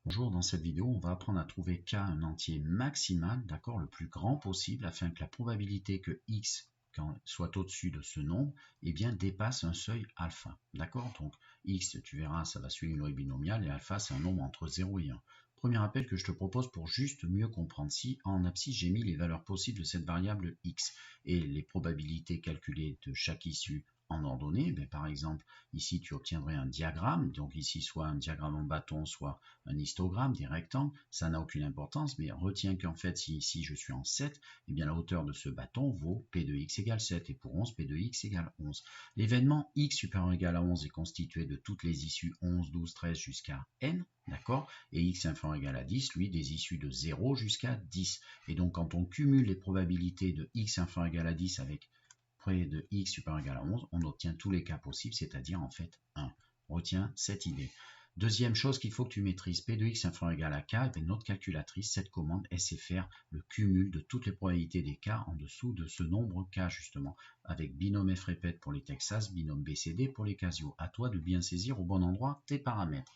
Bonjour, dans cette vidéo, on va apprendre à trouver k un entier maximal, d'accord, le plus grand possible, afin que la probabilité que x soit au-dessus de ce nombre, eh bien, dépasse un seuil alpha, d'accord. Donc, x, tu verras, ça va suivre une loi binomiale, et alpha, c'est un nombre entre 0 et 1. Premier appel que je te propose pour juste mieux comprendre. Si en abscisse, j'ai mis les valeurs possibles de cette variable x, et les probabilités calculées de chaque issue en ordonnée, ben, par exemple, ici, tu obtiendrais un diagramme, donc ici, soit un diagramme en bâton, soit un histogramme, des rectangles, ça n'a aucune importance, mais retiens qu'en fait, si ici je suis en 7, eh bien la hauteur de ce bâton vaut P de x égale 7, et pour 11, P de x égale 11. L'événement x supérieur ou égal à 11 est constitué de toutes les issues 11, 12, 13 jusqu'à n, d'accord, et x inférieur ou égal à 10, lui, des issues de 0 jusqu'à 10. Et donc, quand on cumule les probabilités de x inférieur ou égal à 10 avec près de x supérieur ou égal à 11, on obtient tous les cas possibles, c'est-à-dire en fait 1. Retiens cette idée. Deuxième chose qu'il faut que tu maîtrises, P de x inférieur ou égal à k, et notre calculatrice, cette commande, elle sait faire le cumul de toutes les probabilités des k en dessous de ce nombre k justement, avec binôme f répète pour les Texas, binôme BCD pour les Casio. À toi de bien saisir au bon endroit tes paramètres.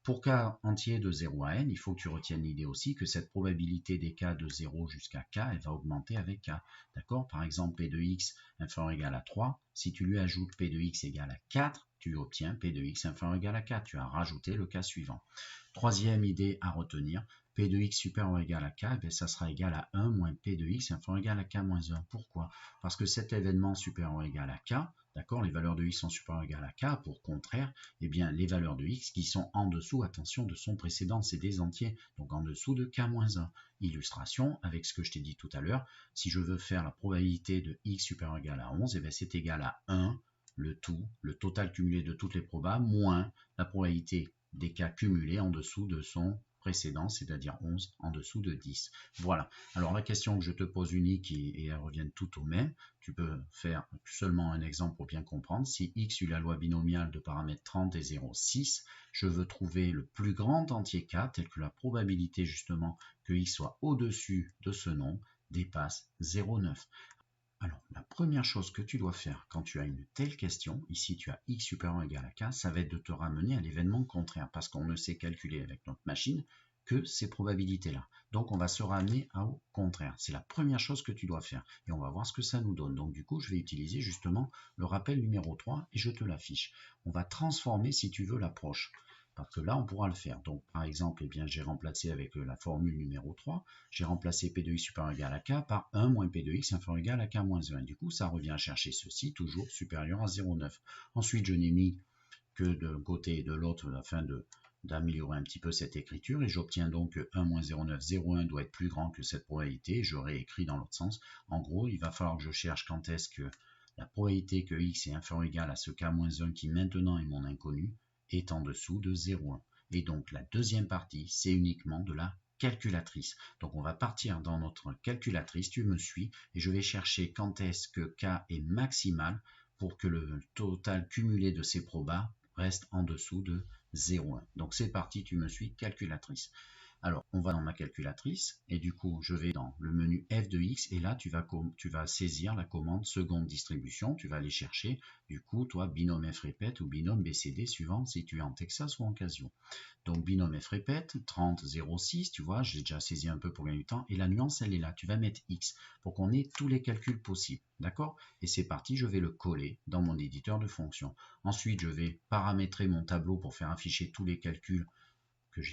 Pour k entier de 0 à n, il faut que tu retiennes l'idée aussi que cette probabilité des k de 0 jusqu'à k, elle va augmenter avec k. D'accord? Par exemple, P de x inférieur ou égal à 3, si tu lui ajoutes P de x égale à 4, tu obtiens P de x inférieur ou égal à 4. Tu as rajouté le cas suivant. Troisième idée à retenir, P de x supérieur ou égal à k, eh bien, ça sera égal à 1 moins P de x inférieur ou égal à k moins 1. Pourquoi? Parce que cet événement supérieur ou égal à k, d'accord, les valeurs de x sont supérieures ou égales à k, pour contraire, eh bien, les valeurs de x qui sont en dessous, attention, de son précédent, c'est des entiers, donc en dessous de k moins 1. Illustration, avec ce que je t'ai dit tout à l'heure, si je veux faire la probabilité de x supérieur ou égal à 11, eh bien, c'est égal à 1, le tout, le total cumulé de toutes les probas, moins la probabilité des cas cumulés en dessous de son précédent, c'est-à-dire 11 en dessous de 10. Voilà. Alors la question que je te pose unique et elles reviennent toutes au même. Tu peux faire seulement un exemple pour bien comprendre. Si x suit la loi binomiale de paramètres 30 et 0,6, je veux trouver le plus grand entier k, tel que la probabilité justement que x soit au-dessus de ce nombre dépasse 0,9. Alors, la première chose que tu dois faire quand tu as une telle question, ici tu as x supérieur ou égal à k, ça va être de te ramener à l'événement contraire, parce qu'on ne sait calculer avec notre machine que ces probabilités-là. Donc, on va se ramener au contraire. C'est la première chose que tu dois faire. Et on va voir ce que ça nous donne. Donc, du coup, je vais utiliser justement le rappel numéro 3 et je te l'affiche. On va transformer, si tu veux, l'approche. Parce que là, on pourra le faire. Donc, par exemple, eh bien, j'ai remplacé avec la formule numéro 3, j'ai remplacé P de x supérieur ou égal à k par 1 moins P de x inférieur ou égal à k moins 1. Du coup, ça revient à chercher ceci, toujours supérieur à 0,9. Ensuite, je n'ai mis que de côté et de l'autre afin d'améliorer un petit peu cette écriture, et j'obtiens donc que 1 moins 0,9, 0,1 doit être plus grand que cette probabilité, et je réécris dans l'autre sens. En gros, il va falloir que je cherche quand est-ce que la probabilité que x est inférieur ou égal à ce k moins 1 qui maintenant est mon inconnu, est en dessous de 0,1. Et donc la deuxième partie, c'est uniquement de la calculatrice. Donc on va partir dans notre calculatrice, tu me suis, et je vais chercher quand est-ce que k est maximal pour que le total cumulé de ces probas reste en dessous de 0,1. Donc c'est parti, tu me suis, calculatrice. Alors, on va dans ma calculatrice, et du coup, je vais dans le menu f de x, et là, tu vas saisir la commande seconde distribution, tu vas aller chercher, du coup, toi, binôme f répète ou binôme BCD, suivant si tu es en Texas ou en Casio. Donc, binôme f répète, 30, 0,6, tu vois, j'ai déjà saisi un peu pour gagner du temps, et la nuance, elle est là, tu vas mettre x, pour qu'on ait tous les calculs possibles, d'accord? Et c'est parti, je vais le coller dans mon éditeur de fonctions. Ensuite, je vais paramétrer mon tableau pour faire afficher tous les calculs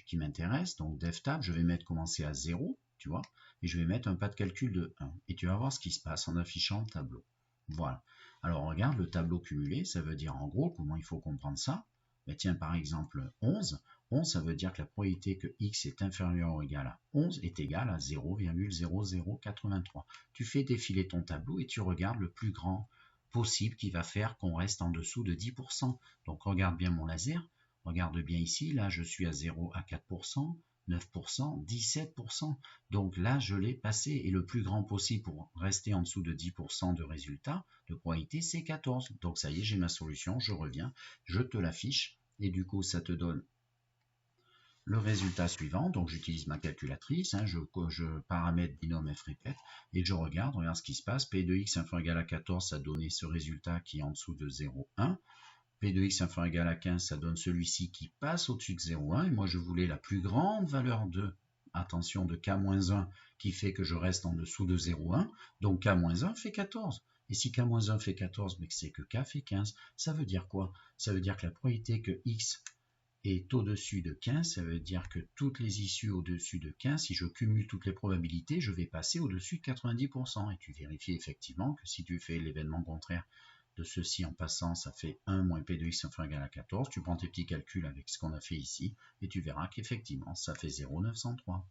qui m'intéresse, donc DevTab, je vais mettre commencer à 0, tu vois, et je vais mettre un pas de calcul de 1. Et tu vas voir ce qui se passe en affichant le tableau. Voilà. Alors regarde, le tableau cumulé, ça veut dire en gros, comment il faut comprendre ça? Ben tiens, par exemple, 11. 11, ça veut dire que la probabilité que x est inférieur ou égal à 11 est égale à 0,0083. Tu fais défiler ton tableau et tu regardes le plus grand possible qui va faire qu'on reste en dessous de 10%. Donc regarde bien mon laser. Regarde bien ici, là je suis à 0 à 4%, 9%, 17%. Donc là je l'ai passé, et le plus grand possible pour rester en dessous de 10% de résultat, de probabilité, c'est 14. Donc ça y est, j'ai ma solution, je reviens, je te l'affiche, et du coup ça te donne le résultat suivant. Donc j'utilise ma calculatrice, hein, je paramètre binôme f répète, et je regarde ce qui se passe. P de x inférieur ou égal à 14, ça a donné ce résultat qui est en dessous de 0,1. P de x inférieur ou égal à 15, ça donne celui-ci qui passe au-dessus de 0,1. Et moi, je voulais la plus grande valeur de, attention, de k-1 qui fait que je reste en dessous de 0,1. Donc k-1 fait 14. Et si k-1 fait 14, mais que c'est que k fait 15, ça veut dire quoi? Ça veut dire que la probabilité que x est au-dessus de 15, ça veut dire que toutes les issues au-dessus de 15, si je cumule toutes les probabilités, je vais passer au-dessus de 90%. Et tu vérifies effectivement que si tu fais l'événement contraire de ceci en passant, ça fait 1 moins P de x inférieur ou égal à 14. Tu prends tes petits calculs avec ce qu'on a fait ici et tu verras qu'effectivement, ça fait 0,903.